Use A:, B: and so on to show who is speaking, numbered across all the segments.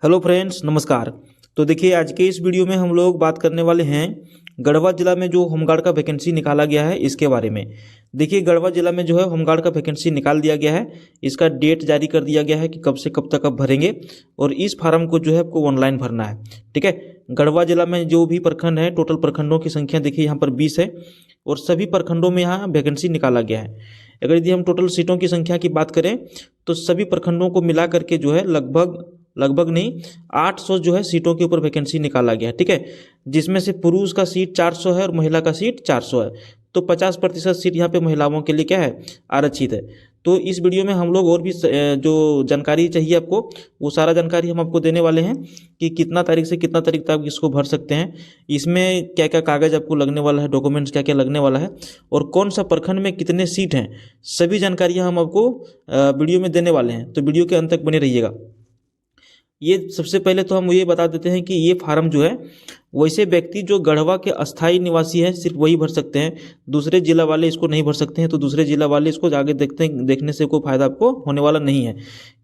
A: Hello friends, नमस्कार। तो देखिए, आज के इस वीडियो में हम लोग बात करने वाले हैं गढ़वा जिला में जो होमगार्ड का वैकेंसी निकाला गया है इसके बारे में। देखिए, गढ़वा जिला में जो है होमगार्ड का वैकेंसी निकाल दिया गया है। इसका डेट जारी कर दिया गया है कि कब से कब तक आप भरेंगे, और इस फार्म को जो है आपको ऑनलाइन भरना है। ठीक है, गढ़वा जिला में जो भी प्रखंड है, टोटल प्रखंडों की संख्या देखिए यहाँ पर 20 है, और सभी प्रखंडों में यहाँ वैकेंसी निकाला गया है। अगर यदि हम टोटल सीटों की संख्या की बात करें तो सभी प्रखंडों को मिला करके जो है लगभग नहीं 800 जो है सीटों के ऊपर वैकेंसी निकाला गया है। ठीक है, जिसमें से पुरुष का सीट 400 है और महिला का सीट 400 है। तो 50% सीट यहाँ पे महिलाओं के लिए क्या है, आरक्षित है। तो इस वीडियो में हम लोग और भी जो जानकारी चाहिए आपको, वो सारा जानकारी हम आपको देने वाले हैं कि कितना तारीख से कितना तारीख तक आप इसको भर सकते हैं, इसमें क्या क्या कागज़ आपको लगने वाला है, डॉक्यूमेंट्स क्या क्या लगने वाला है, और कौन सा प्रखंड में कितने सीट हैं, सभी जानकारियाँ हम आपको वीडियो में देने वाले हैं। तो वीडियो के अंत तक बने रहिएगा। ये सबसे पहले तो हम ये बता देते हैं कि ये फार्म जो है वैसे व्यक्ति जो गढ़वा के अस्थायी निवासी हैं सिर्फ वही भर सकते हैं, दूसरे जिला वाले इसको नहीं भर सकते हैं। तो दूसरे जिला वाले इसको आगे देखने से कोई फायदा आपको होने वाला नहीं है,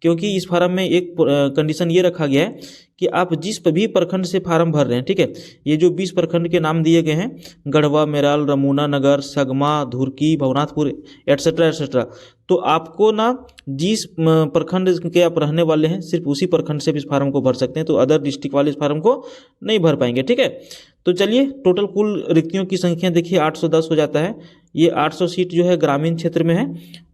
A: क्योंकि इस फार्म में एक कंडीशन ये रखा गया है कि आप जिस भी प्रखंड से फार्म भर रहे हैं, ठीक है, ये जो 20 प्रखंड के नाम दिए गए हैं, गढ़वा, मेराल, रमूना नगर, सगमा, धुरकी, भवनाथपुर एटसेट्रा एटसेट्रा, तो आपको ना जिस प्रखंड के आप रहने वाले हैं सिर्फ उसी प्रखंड से भी इस फार्म को भर सकते हैं। तो अदर डिस्ट्रिक्ट वाले इस फार्म को नहीं भर पाएंगे। ठीक है, तो चलिए, टोटल कुल रिक्तियों की संख्या देखिए 810 हो जाता है। ये 800 सीट जो है ग्रामीण क्षेत्र में है,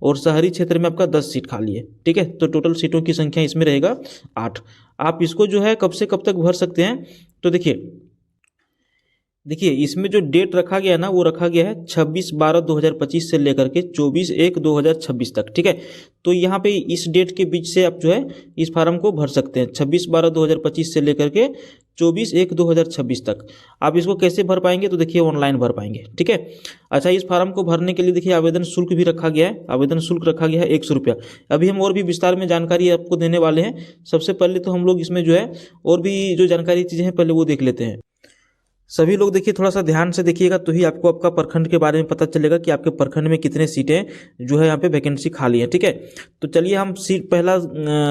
A: और शहरी क्षेत्र में आपका 10 सीट खाली है। ठीक है, तो टोटल सीटों की संख्या इसमें रहेगा 8। आप इसको जो है कब से कब तक भर सकते हैं, तो देखिए इसमें जो डेट रखा गया है ना, वो रखा गया है 26/12/2025 से लेकर के 24/1/2026 तक। ठीक है, तो यहाँ पे इस डेट के बीच से आप जो है इस फार्म को भर सकते हैं, 26/12/2025 से लेकर के 24/1/2026 तक। आप इसको कैसे भर पाएंगे, तो देखिए ऑनलाइन भर पाएंगे। ठीक है, अच्छा, इस फार्म को भरने के लिए देखिए आवेदन शुल्क भी रखा गया है। आवेदन शुल्क रखा गया है 100 रुपया। अभी हम और भी विस्तार में जानकारी आपको देने वाले हैं। सबसे पहले तो हम लोग इसमें जो है और भी जो जानकारी चीज़ें हैं पहले वो देख लेते हैं। सभी लोग देखिए थोड़ा सा ध्यान से देखिएगा, तो ही आपको आपका प्रखंड के बारे में पता चलेगा कि आपके प्रखंड में कितने सीटें जो है यहाँ पे वैकेंसी खाली है। ठीक है, तो चलिए हम सीट पहला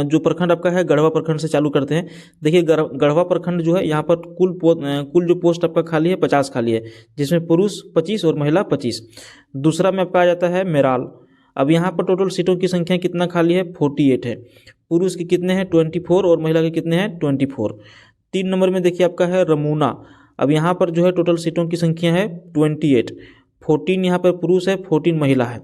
A: जो प्रखंड आपका है गढ़वा प्रखंड से चालू करते हैं। देखिए गढ़वा प्रखंड जो है यहाँ पर कुल जो पोस्ट आपका खाली है 50 खाली है, जिसमें पुरुष 25 और महिला 25। दूसरा में आपका आ जाता है मेराल। अब यहाँ पर टोटल सीटों की संख्या कितना खाली है, 48 है। पुरुष के कितने हैं, 24, और महिला के कितने हैं, 24। 3 नंबर में देखिए आपका है रमूना। अब यहाँ पर जो है टोटल सीटों की संख्या है 28। 14 यहाँ पर पुरुष है, 14 महिला है।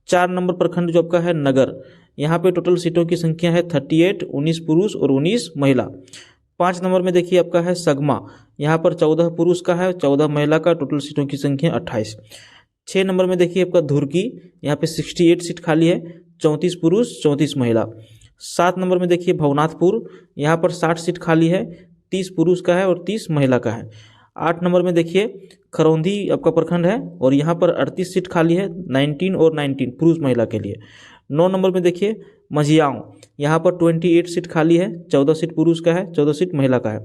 A: 4 नंबर प्रखंड जो आपका है नगर, यहाँ पे टोटल सीटों की संख्या है 38, 19 पुरुष और 19 महिला। 5 नंबर में देखिए आपका है सगमा, यहाँ पर 14 पुरुष का है, 14 महिला का, टोटल सीटों की संख्या 28। 6 नंबर में देखिए आपका धुरकी, यहाँ पे 68 सीट खाली है, 34 पुरुष 34 महिला। 7 नंबर में देखिए भवनाथपुर, यहाँ पर 60 सीट खाली है, 30 पुरुष का है और 30 महिला का है। 8 नंबर में देखिए खरौंधी आपका प्रखंड है, और यहाँ पर 38 सीट खाली है, 19 और 19 पुरुष महिला के लिए। 9 नंबर में देखिए मझियाओं, यहाँ पर 28 सीट खाली है, 14 सीट पुरुष का है, 14 सीट महिला का है।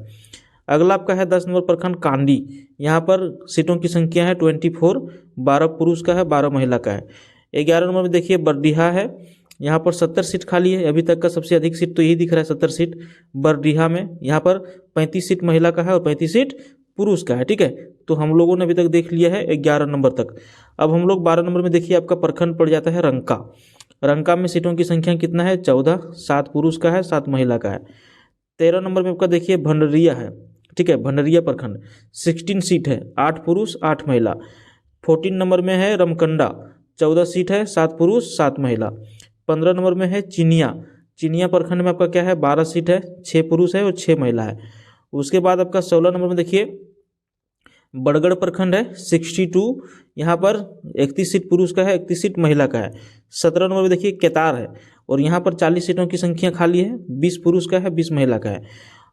A: अगला आपका है 10 नंबर प्रखंड कांडी, यहाँ पर सीटों की संख्या है 24, 12 पुरुष का है, 12 महिला का है। 11 नंबर में देखिए बरडीहा है, यहाँ पर 70 सीट खाली है। अभी तक का सबसे अधिक सीट तो यही दिख रहा है, 70 सीट बरडीहा में। यहाँ पर 35 सीट महिला का है और 35 सीट पुरुष का है। ठीक है, तो हम लोगों ने अभी तक देख लिया है 11 नंबर तक। अब हम लोग 12 नंबर में देखिए आपका प्रखंड पड़ जाता है रंका। रंका में सीटों की संख्या कितना है, 14, 7 पुरुष का है, 7 महिला का है। 13 नंबर में आपका देखिए भंडरिया है। ठीक है, भंडरिया प्रखंड 16 सीट है, 8 पुरुष 8 महिला। 14 नंबर में है रमकंडा, 14 सीट है, 7 पुरुष 7 महिला। 15 नंबर में है चिनिया प्रखंड में आपका क्या है, 12 सीट है, 6 पुरुष है और 6 महिला है। उसके बाद आपका 16 नंबर में देखिए बड़गढ़ प्रखंड है, 62, यहाँ पर 31 सीट पुरुष का है, 31 सीट महिला का है। 17 नंबर में देखिए केतार है, और यहाँ पर 40 सीटों की संख्या खाली है, 20 पुरुष का है, 20 महिला का है।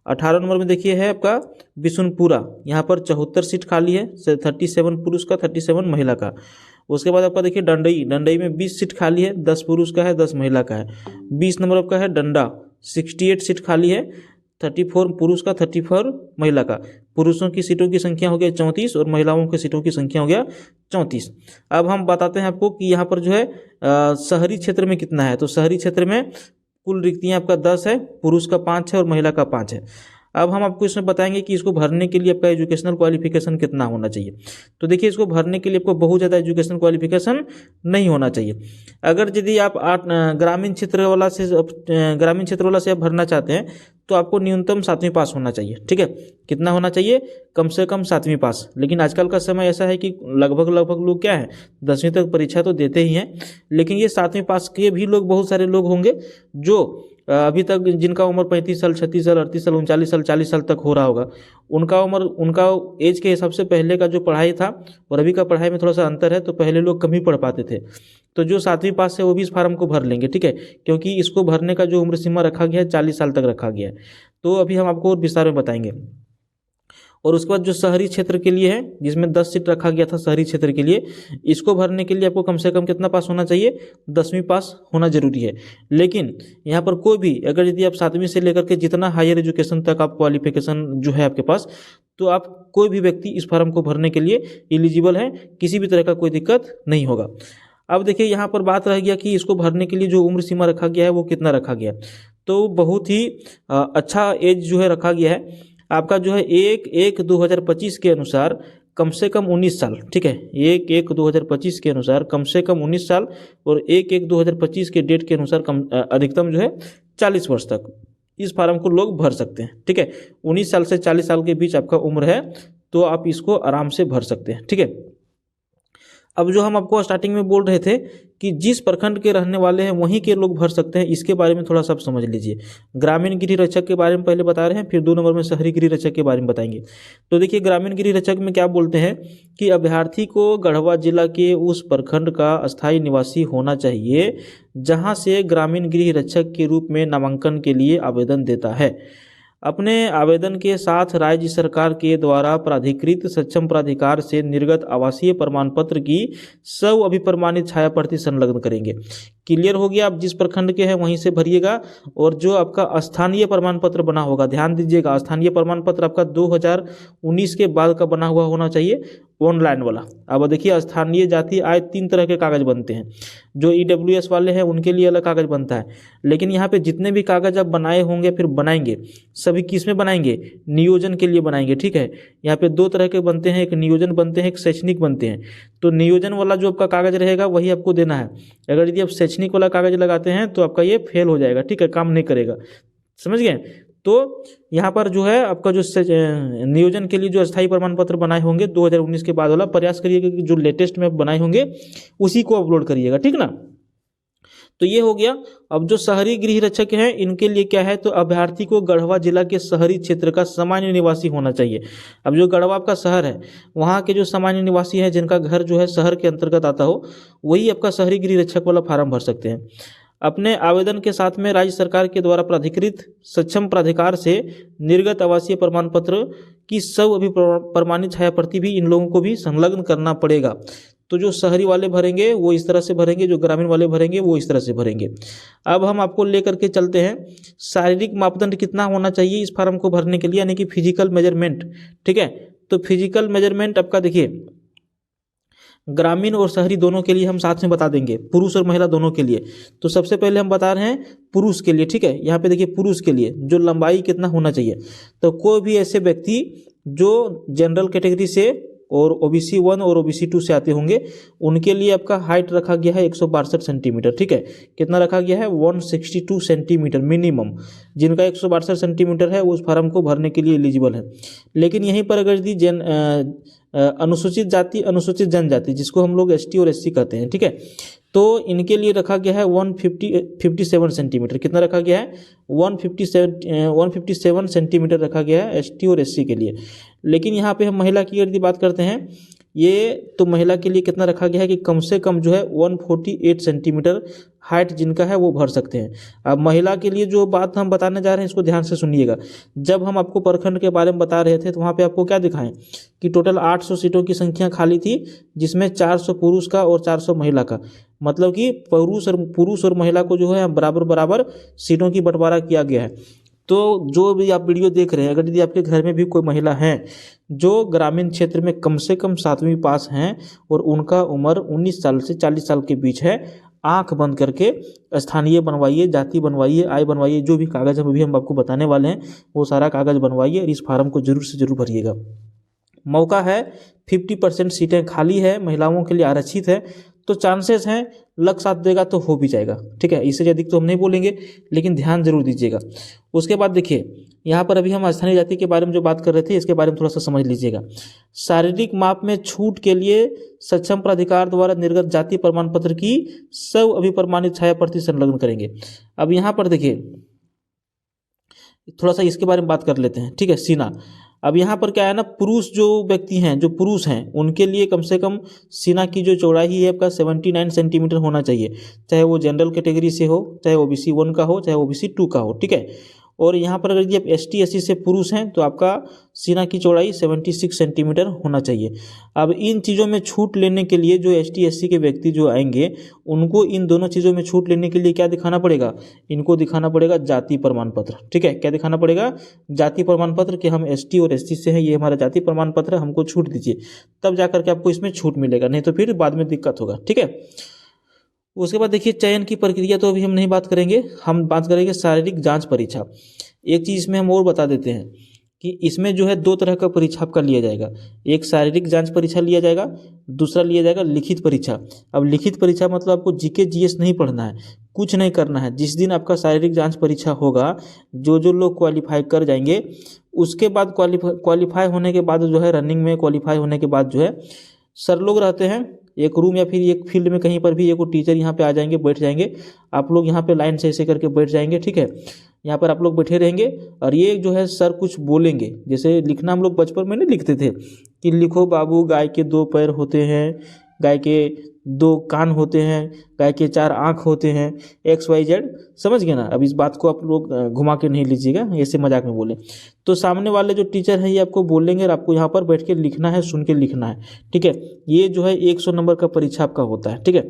A: 18 नंबर में देखिए है आपका बिशुनपुरा, यहाँ पर 74 सीट खाली है, 37 पुरुष का, 37 महिला का। उसके बाद आपका देखिए डंडई में 20 सीट खाली है, 10 पुरुष का है, 10 महिला का है। 20 नंबर आपका है डंडा, 68 सीट खाली है, 34 पुरुष का, 34 महिला का। पुरुषों की सीटों की संख्या हो गया 34 और महिलाओं की सीटों की संख्या हो गया 34। अब हम बताते हैं आपको कि यहाँ पर जो है शहरी क्षेत्र में कितना है। तो शहरी क्षेत्र में कुल रिक्तियाँ आपका 10 है, पुरुष का 5 है और महिला का 5 है। अब हम आपको इसमें बताएंगे कि इसको भरने के लिए आपका एजुकेशनल क्वालिफिकेशन कितना होना चाहिए। तो देखिए, इसको भरने के लिए आपको बहुत ज़्यादा एजुकेशनल क्वालिफिकेशन नहीं होना चाहिए। अगर यदि आप ग्रामीण क्षेत्र वाला से आप भरना चाहते हैं तो आपको न्यूनतम 7वीं पास होना चाहिए। ठीक है, कितना होना चाहिए? कम से कम 7वीं पास। लेकिन आजकल का समय ऐसा है कि लगभग लोग क्या है 10वीं तक परीक्षा तो देते ही हैं, लेकिन ये 7वीं पास के भी लोग, बहुत सारे लोग होंगे जो अभी तक, जिनका उम्र 35 साल, 36 साल, 38 साल, 39 साल, 40 साल तक हो रहा होगा। उनका एज के हिसाब से पहले का जो पढ़ाई था और अभी का पढ़ाई में थोड़ा सा अंतर है, तो पहले लोग कम ही पढ़ पाते थे। तो जो 7वीं पास है वो भी इस फार्म को भर लेंगे। ठीक है, क्योंकि इसको भरने का जो उम्र सीमा रखा गया है 40 साल तक रखा गया है। तो अभी हम आपको और विस्तार में बताएंगे। और उसके बाद जो शहरी क्षेत्र के लिए है, जिसमें 10 सीट रखा गया था शहरी क्षेत्र के लिए, इसको भरने के लिए आपको कम से कम कितना पास होना चाहिए? 10वीं पास होना जरूरी है। लेकिन यहाँ पर कोई भी, अगर यदि आप 7वीं से लेकर के जितना हायर एजुकेशन तक आप क्वालिफिकेशन जो है आपके पास, तो आप कोई भी व्यक्ति इस फार्म को भरने के लिए एलिजिबल है, किसी भी तरह का कोई दिक्कत नहीं होगा। अब देखिए, यहाँ पर बात रह गया कि इसको भरने के लिए जो उम्र सीमा रखा गया है वो कितना रखा गया है। तो बहुत ही अच्छा एज जो है रखा गया है आपका, जो है 1/1/2025 के अनुसार कम से कम 19 साल। ठीक है, 1/1/2025 के अनुसार कम से कम 19 साल और 1/1/2025 के डेट के अनुसार अधिकतम जो है 40 वर्ष तक इस फार्म को लोग भर सकते हैं। ठीक है, 19 साल से 40 साल के बीच आपका उम्र है तो आप इसको आराम से भर सकते हैं। ठीक है, अब जो हम आपको स्टार्टिंग में बोल रहे थे कि जिस प्रखंड के रहने वाले हैं वहीं के लोग भर सकते हैं, इसके बारे में थोड़ा सा आप समझ लीजिए। ग्रामीण गृह रक्षक के बारे में पहले बता रहे हैं, फिर 2 नंबर में शहरी गृह रक्षक के बारे में बताएंगे। तो देखिए, ग्रामीण गृह रक्षक में क्या बोलते हैं कि अभ्यर्थी को गढ़वा जिला के उस प्रखंड का अस्थायी निवासी होना चाहिए जहाँ से ग्रामीण गृह रक्षक के रूप में नामांकन के लिए आवेदन देता है। अपने आवेदन के साथ राज्य सरकार के द्वारा प्राधिकृत सक्षम प्राधिकार से निर्गत आवासीय प्रमाण पत्र की सब अभिप्रमाणित छाया प्रति संलग्न करेंगे। क्लियर हो गया? आप जिस प्रखंड के हैं वहीं से भरिएगा। और जो आपका स्थानीय प्रमाण पत्र बना होगा, ध्यान दीजिएगा, स्थानीय प्रमाण पत्र आपका 2019 के बाद का बना हुआ होना चाहिए, ऑनलाइन वाला। अब देखिए, स्थानीय जाति आय 3 तरह के कागज बनते हैं। जो EWS वाले हैं उनके लिए अलग कागज बनता है, लेकिन यहाँ पे जितने भी कागज आप बनाए होंगे फिर बनाएंगे, सभी किस में बनाएंगे? नियोजन के लिए बनाएंगे। ठीक है, यहाँ पे 2 तरह के बनते हैं, एक नियोजन बनते हैं, एक शैक्षणिक बनते हैं। तो नियोजन वाला जो आपका कागज रहेगा वही आपको देना है। अगर यदि आप शैक्षणिक वाला कागज लगाते हैं तो आपका ये फेल हो जाएगा। ठीक है, काम नहीं करेगा। समझ गए? तो यहाँ पर जो है आपका जो नियोजन के लिए जो अस्थायी प्रमाण पत्र बनाए होंगे 2019 के बाद वाला, प्रयास करिएगा कि जो लेटेस्ट में बनाए होंगे उसी को अपलोड करिएगा। ठीक ना? तो ये हो गया। अब जो शहरी गृह रक्षक हैं इनके लिए क्या है, तो अभ्यर्थी को गढ़वा जिला के शहरी क्षेत्र का सामान्य निवासी होना चाहिए। अब जो गढ़वा आपका शहर है वहाँ के जो सामान्य निवासी हैं, जिनका घर जो है शहर के अंतर्गत आता हो, वही आपका शहरी गृह रक्षक वाला फार्म भर सकते हैं। अपने आवेदन के साथ में राज्य सरकार के द्वारा प्राधिकृत सक्षम प्राधिकार से निर्गत आवासीय प्रमाण पत्र की सब अभिप्रमाणित छाया प्रति भी इन लोगों को भी संलग्न करना पड़ेगा। तो जो शहरी वाले भरेंगे वो इस तरह से भरेंगे, जो ग्रामीण वाले भरेंगे वो इस तरह से भरेंगे। अब हम आपको लेकर के चलते हैं शारीरिक मापदंड कितना होना चाहिए इस फार्म को भरने के लिए, यानी कि फिजिकल मेजरमेंट। ठीक है, तो फिजिकल मेजरमेंट आपका देखिए, ग्रामीण और शहरी दोनों के लिए हम साथ में बता देंगे, पुरुष और महिला दोनों के लिए। तो सबसे पहले हम बता रहे हैं पुरुष के लिए। ठीक है, यहाँ पे देखिए पुरुष के लिए जो लंबाई कितना होना चाहिए, तो कोई भी ऐसे व्यक्ति जो जनरल कैटेगरी से और OBC 1 और OBC 2 से आते होंगे उनके लिए आपका हाइट रखा गया है 162 सेंटीमीटर। ठीक है, कितना रखा गया है? 162 सेंटीमीटर मिनिमम। जिनका 162 सेंटीमीटर है उस फार्म को भरने के लिए एलिजिबल है। लेकिन यहीं पर अगर यदि अनुसूचित जाति, अनुसूचित जनजाति, जिसको हम लोग ST और SC कहते हैं, ठीक है, तो इनके लिए रखा गया है 157 सेंटीमीटर। कितना रखा गया है? 157 सेंटीमीटर रखा गया है ST और SC के लिए। लेकिन यहाँ पे हम महिला की यदि बात करते हैं, ये तो महिला के लिए कितना रखा गया है कि कम से कम जो है 148 सेंटीमीटर हाइट जिनका है वो भर सकते हैं। अब महिला के लिए जो बात हम बताने जा रहे हैं इसको ध्यान से सुनिएगा। जब हम आपको प्रखंड के बारे में बता रहे थे तो वहाँ पे आपको क्या दिखाएं कि टोटल 800 सीटों की संख्या खाली थी, जिसमें 400 पुरुष का और 400 महिला का, मतलब कि पुरुष और महिला को जो है बराबर बराबर सीटों की बंटवारा किया गया है। तो जो भी आप वीडियो देख रहे हैं, अगर यदि आपके घर में भी कोई महिला है जो ग्रामीण क्षेत्र में कम से कम 7वीं पास हैं और उनका उम्र 19 साल से 40 साल के बीच है, आंख बंद करके स्थानीय बनवाइए, जाति बनवाइए, आय बनवाइए, जो भी कागज़ अभी हम आपको बताने वाले हैं वो सारा कागज़ बनवाइए और इस फार्म को जरूर से जरूर भरिएगा। मौका है, 50% सीटें खाली है, महिलाओं के लिए आरक्षित है, तो चांसेस हैं लक साथ देगा तो हो भी जाएगा। ठीक है, इससे अधिक तो हम नहीं बोलेंगे, लेकिन ध्यान जरूर दीजिएगा। उसके बाद देखिए यहाँ पर अभी हम स्थानीय जाति के बारे में जो बात कर रहे थे इसके बारे में थोड़ा सा समझ लीजिएगा। शारीरिक माप में छूट के लिए सक्षम प्राधिकार द्वारा निर्गत जाति प्रमाण पत्र की सब अभिप्रमाणित छाया प्रति संलग्न करेंगे। अब यहाँ पर देखिए थोड़ा सा इसके बारे में बात कर लेते हैं। ठीक है, सीना। अब यहाँ पर क्या है ना, पुरुष जो व्यक्ति हैं, जो पुरुष हैं, उनके लिए कम से कम सीना की जो चौड़ाई है आपका 79 सेंटीमीटर होना चाहिए, चाहे वो जनरल कैटेगरी से हो, चाहे OBC 1 का हो, चाहे OBC 2 का हो। ठीक है, और यहाँ पर अगर ये ST SC से पुरुष हैं तो आपका सीना की चौड़ाई 76 सेंटीमीटर होना चाहिए। अब इन चीज़ों में छूट लेने के लिए जो ST SC के व्यक्ति जो आएंगे उनको इन दोनों चीज़ों में छूट लेने के लिए क्या दिखाना पड़ेगा, इनको दिखाना पड़ेगा जाति प्रमाण पत्र। ठीक है, क्या दिखाना पड़ेगा, जाति प्रमाण पत्र कि हम ST और SC से हैं, ये हमारा जाति प्रमाण पत्र है, हमको छूट दीजिए, तब जाकर के आपको इसमें छूट मिलेगा, नहीं तो फिर बाद में दिक्कत होगा। ठीक है, उसके बाद देखिए चयन की प्रक्रिया तो अभी हम नहीं बात करेंगे, हम बात करेंगे शारीरिक जांच परीक्षा। एक चीज़ इसमें हम और बता देते हैं कि इसमें जो है 2 तरह का परीक्षा आपका लिया जाएगा, एक शारीरिक जांच परीक्षा लिया जाएगा, दूसरा लिया जाएगा लिखित परीक्षा। अब लिखित परीक्षा मतलब आपको GK GS नहीं पढ़ना है, कुछ नहीं करना है। जिस दिन आपका शारीरिक जांच परीक्षा होगा, जो लोग क्वालिफाई कर जाएंगे उसके बाद क्वालिफाई होने के बाद जो है, रनिंग में क्वालिफाई होने के बाद जो है, सर लोग रहते हैं एक रूम या फिर एक फील्ड में कहीं पर भी, एक टीचर यहाँ पे आ जाएंगे, बैठ जाएंगे, आप लोग यहाँ पे लाइन से ऐसे करके बैठ जाएंगे। ठीक है, यहाँ पर आप लोग बैठे रहेंगे और ये जो है सर कुछ बोलेंगे, जैसे लिखना हम लोग बचपन में नहीं लिखते थे कि लिखो बाबू गाय के 2 पैर होते हैं, गाय के 2 कान होते हैं, गाय के 4 आँख होते हैं, XYZ, समझ गए ना। अब इस बात को आप लोग घुमा के नहीं लीजिएगा, ऐसे मजाक में बोले तो सामने वाले जो टीचर हैं ये आपको बोलेंगे और आपको यहाँ पर बैठ के लिखना है, सुन के लिखना है। ठीक है, ये जो है 100 नंबर का परीक्षा आपका होता है। ठीक है,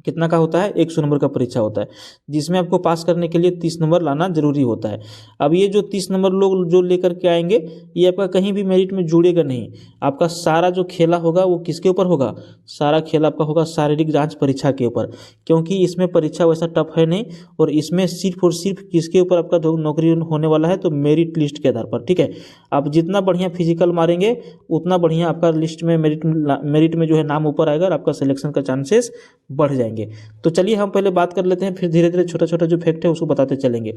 A: कितना का होता है, 100 नंबर का परीक्षा होता है, जिसमें आपको पास करने के लिए 30 नंबर लाना जरूरी होता है। अब ये जो 30 नंबर लोग जो लेकर के आएंगे ये आपका कहीं भी मेरिट में जुड़ेगा नहीं, आपका सारा जो खेला होगा वो किसके ऊपर होगा, सारा खेल आपका होगा शारीरिक जांच परीक्षा के ऊपर, क्योंकि इसमें परीक्षा वैसा टफ है नहीं, और इसमें सिर्फ और सिर्फ किसके ऊपर आपका नौकरी होने वाला है, तो मेरिट लिस्ट के आधार पर। ठीक है, आप जितना बढ़िया फिजिकल मारेंगे उतना बढ़िया आपका लिस्ट में मेरिट में जो है नाम ऊपर आएगा और आपका सिलेक्शन का चांसेस बढ़ जाएंगे। तो चलिए हम पहले बात कर लेते हैं, फिर धीरे धीरे छोटा छोटा जो फैक्ट है उसको बताते चलेंगे।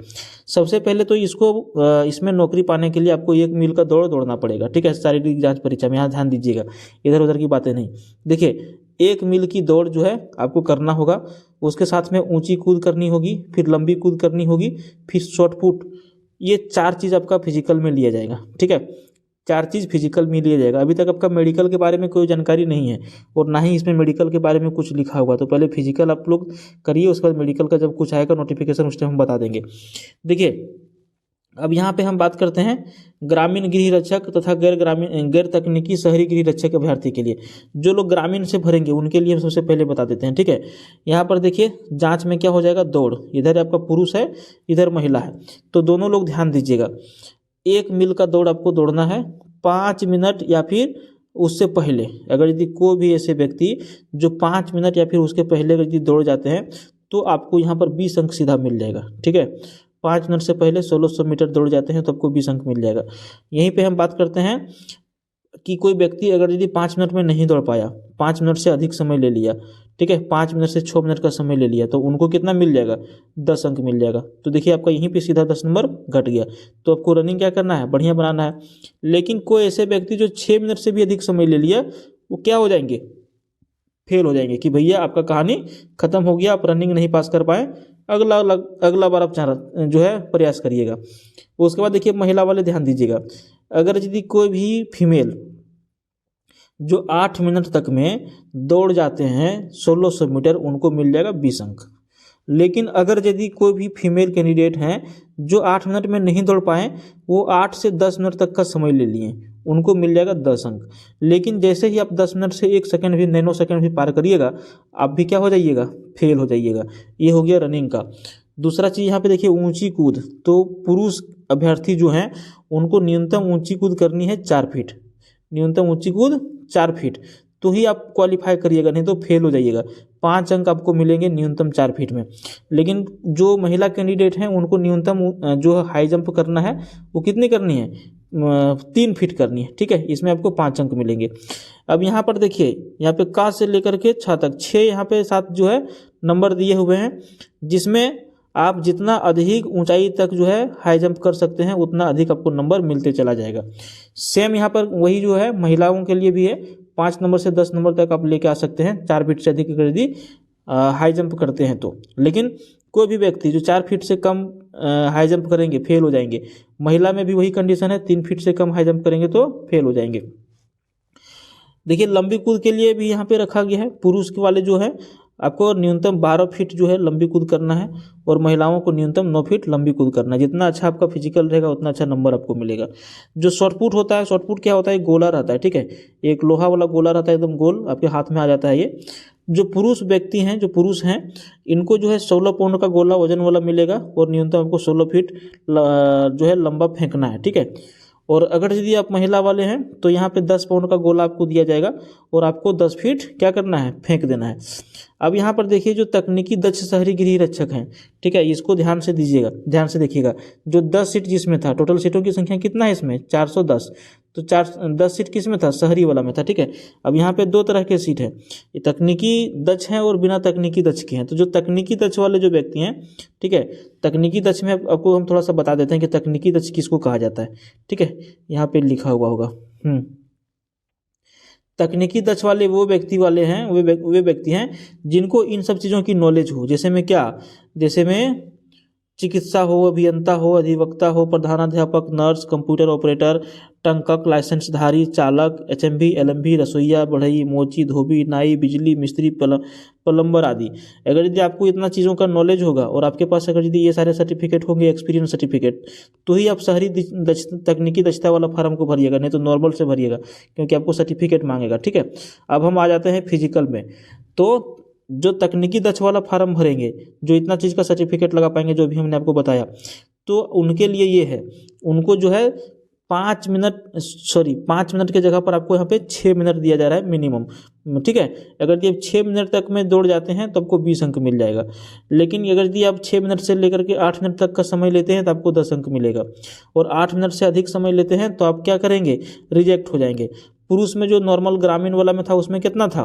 A: सबसे पहले तो इसमें नौकरी पाने के लिए आपको 1 मील का दौड़ना पड़ेगा। ठीक है, शारीरिक जांच परीक्षा में, यहाँ ध्यान दीजिएगा, इधर उधर की बातें नहीं। देखिए 1 मील की दौड़ जो है आपको करना होगा, उसके साथ में ऊंची कूद करनी होगी, फिर लंबी कूद करनी होगी, फिर शॉर्ट पुट, ये 4 चीज़ आपका फिजिकल में लिया जाएगा। ठीक है, 4 चीज़ फिजिकल में लिया जाएगा। अभी तक आपका मेडिकल के बारे में कोई जानकारी नहीं है और ना ही इसमें मेडिकल के बारे में कुछ लिखा हुआ, तो पहले फिजिकल आप लोग करिए, उसके बाद मेडिकल का जब कुछ आएगा नोटिफिकेशन उस टाइम हम बता देंगे। देखिए अब यहाँ पे हम बात करते हैं ग्रामीण गृह रक्षक तथा गैर तकनीकी शहरी गृह रक्षक अभ्यर्थी के लिए। जो लोग ग्रामीण से भरेंगे उनके लिए हम सबसे पहले बता देते हैं। ठीक है, यहाँ पर देखिए जांच में क्या हो जाएगा, दौड़, इधर आपका पुरुष है, इधर महिला है, तो दोनों लोग ध्यान दीजिएगा। 1 मील का दौड़ आपको दौड़ना है 5 मिनट या फिर उससे पहले। अगर यदि कोई भी ऐसे व्यक्ति जो 5 मिनट या फिर उसके पहले अगर यदि दौड़ जाते हैं तो आपको यहाँ पर 20 अंक सीधा मिल जाएगा। ठीक है, 5 मिनट से पहले 1600 मीटर दौड़ जाते हैं तो आपको 20 अंक मिल जाएगा। यहीं पे हम बात करते हैं कि कोई व्यक्ति अगर यदि 5 मिनट में नहीं दौड़ पाया, 5 मिनट से अधिक समय ले लिया, ठीक है, 5 मिनट से 6 मिनट का समय ले लिया, तो उनको कितना मिल जाएगा, 10 अंक मिल जाएगा। तो देखिए आपका यहीं पे सीधा 10 नंबर घट गया। तो आपको रनिंग क्या करना है, बढ़िया बनाना है। लेकिन कोई ऐसे व्यक्ति जो 6 मिनट से भी अधिक समय ले लिया, वो क्या हो जाएंगे, फेल हो जाएंगे कि भैया आपका कहानी खत्म हो गया, आप रनिंग नहीं पास कर पाए, अगला बार आप जो है प्रयास करिएगा। उसके बाद देखिए महिला वाले ध्यान दीजिएगा, अगर यदि कोई भी फीमेल जो 8 मिनट तक में दौड़ जाते हैं 1600 मीटर, उनको मिल जाएगा 20 अंक। लेकिन अगर यदि कोई भी फीमेल कैंडिडेट हैं जो 8 मिनट में नहीं दौड़ पाए, वो 8 से 10 मिनट तक का समय ले लिए, उनको मिल जाएगा 10 अंक। लेकिन जैसे ही आप 10 मिनट से 1 सेकंड भी, नैनो सेकंड भी पार करिएगा, आप भी क्या हो जाइएगा, फेल हो जाइएगा। ये हो गया रनिंग का। दूसरा चीज़ यहाँ पे देखिए ऊंची कूद, तो पुरुष अभ्यर्थी जो हैं उनको न्यूनतम ऊंची कूद करनी है 4 फीट, न्यूनतम ऊंची कूद 4 फीट, तो ही आप क्वालिफाई करिएगा, नहीं तो फेल हो जाइएगा। 5 अंक आपको मिलेंगे न्यूनतम 4 फीट में। लेकिन जो महिला कैंडिडेट हैं उनको न्यूनतम जो हाई जंप करना है वो कितनी करनी है, 3 फीट करनी है, ठीक है। इसमें आपको 5 अंक मिलेंगे। अब यहाँ पर देखिए, यहाँ पे का से लेकर के 6 तक 6 यहाँ पे 7 जो है नंबर दिए हुए हैं, जिसमें आप जितना अधिक ऊंचाई तक जो है हाई जंप कर सकते हैं उतना अधिक आपको नंबर मिलते चला जाएगा। सेम यहाँ पर वही जो है महिलाओं के लिए भी है, 5 नंबर से 10 नंबर तक आप लेके आ सकते हैं 4 फीट से अधिक यदि हाई जंप करते हैं तो। लेकिन कोई भी व्यक्ति जो 4 फीट से कम हाई जंप करेंगे फेल हो जाएंगे। महिला में भी वही कंडीशन है, 3 फीट से कम हाई जंप करेंगे तो फेल हो जाएंगे। देखिए लंबी कूद के लिए भी यहाँ पे रखा गया है, पुरुष के वाले जो है आपको न्यूनतम 12 फीट जो है लंबी कूद करना है और महिलाओं को न्यूनतम 9 फीट लंबी कूद करना है। जितना अच्छा आपका फिजिकल रहेगा उतना अच्छा नंबर आपको मिलेगा। जो शॉर्टपुट होता है, शॉर्टपुट क्या होता है, गोला रहता है, ठीक है, एक लोहा वाला गोला रहता है, एकदम गोल आपके हाथ में आ जाता है। ये जो पुरुष व्यक्ति हैं, जो पुरुष हैं, इनको जो है 16 पाउंड का गोला वजन वाला मिलेगा और न्यूनतम आपको 16 फीट जो है लंबा फेंकना है, ठीक है। और अगर यदि आप महिला वाले हैं तो यहाँ पे 10 पाउंड का गोला आपको दिया जाएगा और आपको 10 फीट क्या करना है, फेंक देना है। अब यहाँ पर देखिए जो तकनीकी दक्ष शहरी गृह रक्षक हैं, ठीक है, इसको ध्यान से दीजिएगा, ध्यान से देखिएगा। जो 10 सीट जिसमें था, टोटल सीटों की संख्या कितना है इसमें, 410, तो 10 सीट किस में था, शहरी वाला में था, ठीक है। अब यहाँ पे 2 तरह के सीट है, ये तकनीकी दक्ष हैं और बिना तकनीकी दक्ष के हैं। तो जो तकनीकी दक्ष वाले जो व्यक्ति हैं, ठीक है, तकनीकी दक्ष में आपको हम थोड़ा सा बता देते हैं कि तकनीकी दक्ष किसको कहा जाता है, ठीक है, यहाँ पे लिखा हुआ होगा। तकनीकी दक्ष वाले वो व्यक्ति वाले हैं, वे व्यक्ति हैं जिनको इन सब चीज़ों की नॉलेज हो। जैसे में क्या, जैसे में चिकित्सा हो, अभियंता हो, अधिवक्ता हो, प्रधानाध्यापक, नर्स, कंप्यूटर ऑपरेटर, टंकक, लाइसेंसधारी, चालक, एचएमवी, एलएमवी, रसोईया, बढ़ई, मोची, धोबी, नाई, बिजली मिस्त्री, प्लम्बर आदि। अगर यदि आपको इतना चीज़ों का नॉलेज होगा और आपके पास अगर यदि ये सारे सर्टिफिकेट होंगे, एक्सपीरियंस सर्टिफिकेट, तो ही आप शहरी तकनीकी दक्षता वाला फार्म को भरिएगा, नहीं तो नॉर्मल से भरिएगा क्योंकि आपको सर्टिफिकेट मांगेगा, ठीक है। अब हम आ जाते हैं फिजिकल में। तो जो तकनीकी दक्ष वाला फार्म भरेंगे, जो इतना चीज़ का सर्टिफिकेट लगा पाएंगे जो भी हमने आपको बताया, तो उनके लिए ये है, उनको जो है 5 मिनट के जगह पर आपको यहाँ पे 6 मिनट दिया जा रहा है मिनिमम, ठीक है। अगर ये 6 मिनट तक में दौड़ जाते हैं तो आपको 20 अंक मिल जाएगा। लेकिन अगर यदि आप 6 मिनट से लेकर के 8 मिनट तक का समय लेते हैं तो आपको 10 अंक मिलेगा, और 8 मिनट से अधिक समय लेते हैं तो आप क्या करेंगे, रिजेक्ट हो जाएंगे। पुरुष में जो नॉर्मल ग्रामीण वाला में था उसमें कितना था,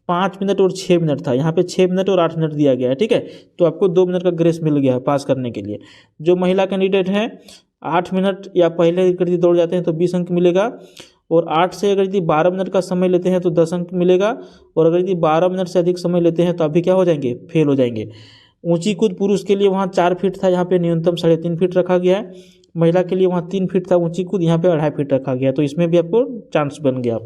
A: 5 मिनट और 6 मिनट था, यहाँ पे 6 मिनट और 8 मिनट दिया गया है, ठीक है। तो आपको 2 मिनट का ग्रेस मिल गया है पास करने के लिए। जो महिला कैंडिडेट हैं 8 मिनट या पहले अगर दौड़ जाते हैं तो 20 अंक मिलेगा, और 8 से अगर यदि 12 मिनट का समय लेते हैं तो 10 अंक मिलेगा, और अगर यदि 12 मिनट से अधिक समय लेते हैं तो अभी क्या हो जाएंगे, फेल हो जाएंगे। ऊंची कूद पुरुष के लिए वहाँ 4 फीट था, यहाँ पे न्यूनतम 3.5 फीट रखा गया है। महिला के लिए वहाँ 3 फीट था ऊंची कूद, यहाँ पे 2.5 फीट रखा गया, तो इसमें भी आपको चांस बन गया।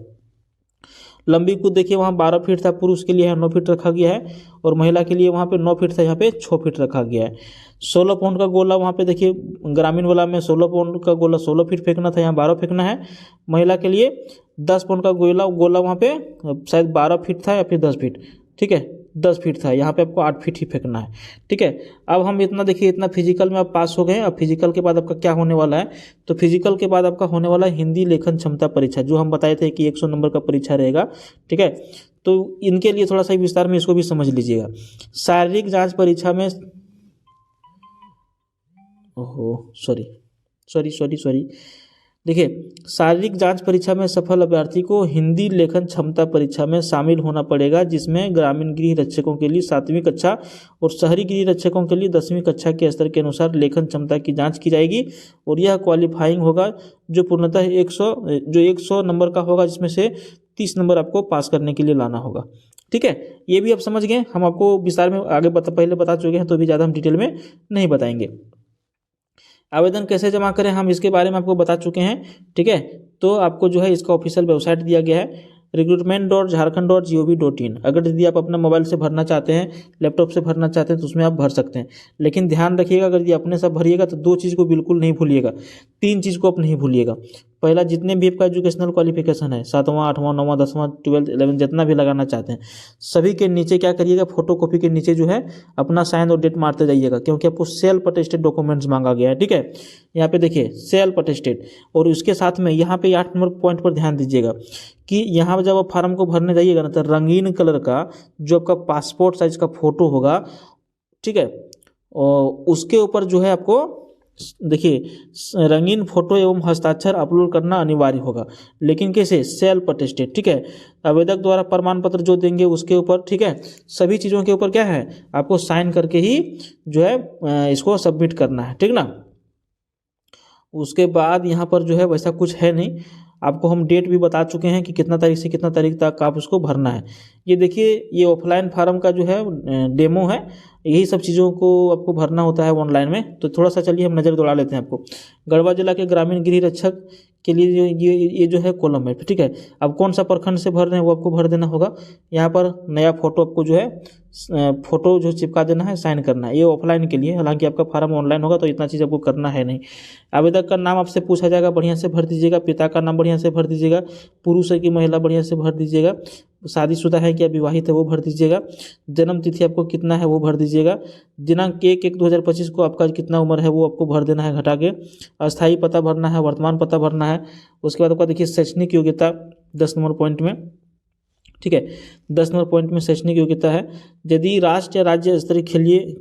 A: लंबी कूद देखिए वहाँ 12 फीट था, पुरुष के लिए यहाँ 9 फीट रखा गया है, और महिला के लिए वहाँ पे 9 फीट था, यहाँ पे 6 फीट रखा गया है। 16 पाउंड का गोला वहाँ पे देखिए ग्रामीण वाला में 16 पाउंड का गोला 16 फीट फेंकना था, यहाँ 12 फेंकना है। महिला के लिए 10 पाउंड का गोला वहाँ पे शायद 12 फीट था या फिर 10 फीट, ठीक है, 10 फीट था, यहाँ पे आपको 8 फीट ही फेंकना है, ठीक है। अब हम इतना देखिए, इतना फिजिकल में आप पास हो गए। अब फिजिकल के बाद आपका क्या होने वाला है, तो फिजिकल के बाद आपका होने वाला है हिंदी लेखन क्षमता परीक्षा, जो हम बताए थे कि 100 नंबर का परीक्षा रहेगा, ठीक है। तो इनके लिए थोड़ा सा विस्तार में इसको भी समझ लीजिएगा। शारीरिक जाँच परीक्षा में सॉरी देखिए, शारीरिक जांच परीक्षा में सफल अभ्यर्थी को हिंदी लेखन क्षमता परीक्षा में शामिल होना पड़ेगा, जिसमें ग्रामीण गृह रक्षकों के लिए 7वीं कक्षा और शहरी गृह रक्षकों के लिए 10वीं कक्षा के स्तर के अनुसार लेखन क्षमता की जांच की जाएगी, और यह क्वालिफाइंग होगा जो पूर्णतः 100 नंबर का होगा, जिसमें से 30 नंबर आपको पास करने के लिए लाना होगा, ठीक है। ये भी आप समझ गए, हम आपको विस्तार में आगे पहले बता चुके हैं, तो भी ज़्यादा हम डिटेल में नहीं बताएंगे। आवेदन कैसे जमा करें हम इसके बारे में आपको बता चुके हैं, ठीक है। तो आपको जो है इसका ऑफिशियल वेबसाइट दिया गया है recruitment.jharkhand.gov.in। अगर यदि आप अपना मोबाइल से भरना चाहते हैं, लैपटॉप से भरना चाहते हैं तो उसमें आप भर सकते हैं, लेकिन ध्यान रखिएगा अगर यदि अपने से भरिएगा तो 2 चीज़ को बिल्कुल नहीं भूलिएगा। तीन चीज़ को आप नहीं भूलिएगा। पहला, जितने भी आपका एजुकेशनल क्वालिफिकेशन है 7वां 8वां 9वां 10वां 12th 11th जितना भी लगाना चाहते हैं, सभी के नीचे क्या करिएगा, फोटोकॉपी के नीचे जो है अपना साइन और डेट मारते जाइएगा, क्योंकि आपको सेल्फ अटेस्टेड डॉक्यूमेंट्स मांगा गया है। ठीक है, यहाँ पे देखिए सेल्फ अटेस्टेड, और उसके साथ में यहाँ पे 8 नंबर पॉइंट पर ध्यान दीजिएगा कि यहाँ पर जब आप फार्म को भरने जाइएगा ना, तो रंगीन कलर का जो आपका पासपोर्ट साइज का फोटो होगा, ठीक है, और उसके ऊपर जो है आपको देखिए रंगीन फोटो एवं हस्ताक्षर अपलोड करना अनिवार्य होगा। लेकिन कैसे, सेल्फ अटेस्टेड। ठीक है, आवेदक द्वारा प्रमाण पत्र जो देंगे उसके ऊपर, ठीक है, सभी चीज़ों के ऊपर क्या है, आपको साइन करके ही जो है इसको सबमिट करना है। ठीक ना, उसके बाद यहाँ पर जो है वैसा कुछ है नहीं, आपको हम डेट भी बता चुके हैं कि कितना तारीख से कितना तारीख तक आप उसको भरना है। ये देखिए, ये ऑफलाइन फार्म का जो है डेमो है, यही सब चीज़ों को आपको भरना होता है ऑनलाइन में। तो थोड़ा सा चलिए हम नज़र दौड़ा लेते हैं आपको। गढ़वा जिला के ग्रामीण गृह रक्षक के लिए ये जो है कॉलम है। ठीक है, अब कौन सा प्रखंड से भर रहे हैं वो आपको भर देना होगा। यहाँ पर नया फोटो आपको जो है फोटो जो चिपका देना है, साइन करना है। ये ऑफलाइन के लिए, हालांकि आपका फार्म ऑनलाइन होगा तो इतना चीज़ आपको करना है नहीं। आवेदक का नाम आपसे पूछा जाएगा, बढ़िया से भर दीजिएगा। पिता का नाम बढ़िया से भर दीजिएगा। पुरुष है कि महिला, बढ़िया से भर दीजिएगा। शादीशुदा है कि विवाहित है वो भर दीजिएगा। जन्म तिथि आपको कितना है वो भर दीजिएगा। दिनांक 1/1/2025 को आपका कितना उम्र है वो आपको भर देना है घटा के। अस्थायी पता भरना है, वर्तमान पता भरना है। उसके बाद आपका देखिए शैक्षणिक योग्यता 10 नंबर पॉइंट में। ठीक है, 10 नंबर पॉइंट में शैक्षणिक योग्यता है। यदि राष्ट्र या राज्य स्तरीय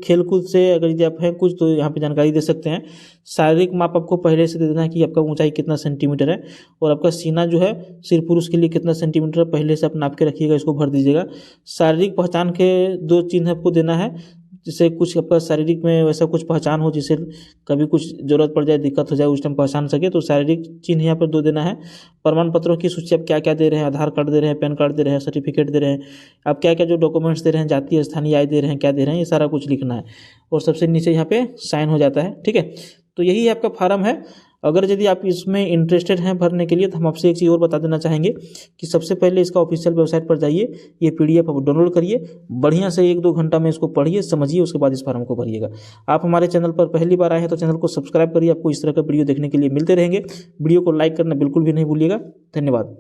A: खेलकूद से अगर यदि आप हैं कुछ, तो यहाँ पे जानकारी दे सकते हैं। शारीरिक माप आपको पहले से दे देना है कि आपका ऊंचाई कितना सेंटीमीटर है, और आपका सीना जो है सिर्फ पुरुष के लिए कितना सेंटीमीटर पहले से आप नाप के रखिएगा, इसको भर दीजिएगा। शारीरिक पहचान के 2 चिन्ह आपको देना है, जिससे कुछ आपका शारीरिक में वैसा कुछ पहचान हो, जिससे कभी कुछ जरूरत पड़ जाए, दिक्कत हो जाए, उस टाइम पहचान सके, तो शारीरिक चिन्ह यहाँ पर 2 देना है। प्रमाण पत्रों की सूची आप क्या क्या दे रहे हैं, आधार कार्ड दे रहे हैं, पैन कार्ड दे रहे हैं, सर्टिफिकेट दे रहे हैं, आप क्या क्या जो डॉक्यूमेंट्स दे रहे हैं, जातीय स्थानीय आय दे रहे हैं, क्या दे रहे हैं, ये सारा कुछ लिखना है। और सबसे नीचे यहाँ पे साइन हो जाता है। ठीक है, तो यही आपका फार्म है। अगर यदि आप इसमें इंटरेस्टेड हैं भरने के लिए, तो हम आपसे एक चीज़ और बता देना चाहेंगे कि सबसे पहले इसका ऑफिशियल वेबसाइट पर जाइए, ये PDF आप डाउनलोड करिए, बढ़िया से 1-2 घंटा में इसको पढ़िए, समझिए, उसके बाद इस फार्म को भरिएगा। आप हमारे चैनल पर पहली बार आए हैं तो चैनल को सब्सक्राइब करिए, आपको इस तरह का वीडियो देखने के लिए मिलते रहेंगे। वीडियो को लाइक करना बिल्कुल भी नहीं भूलिएगा। धन्यवाद।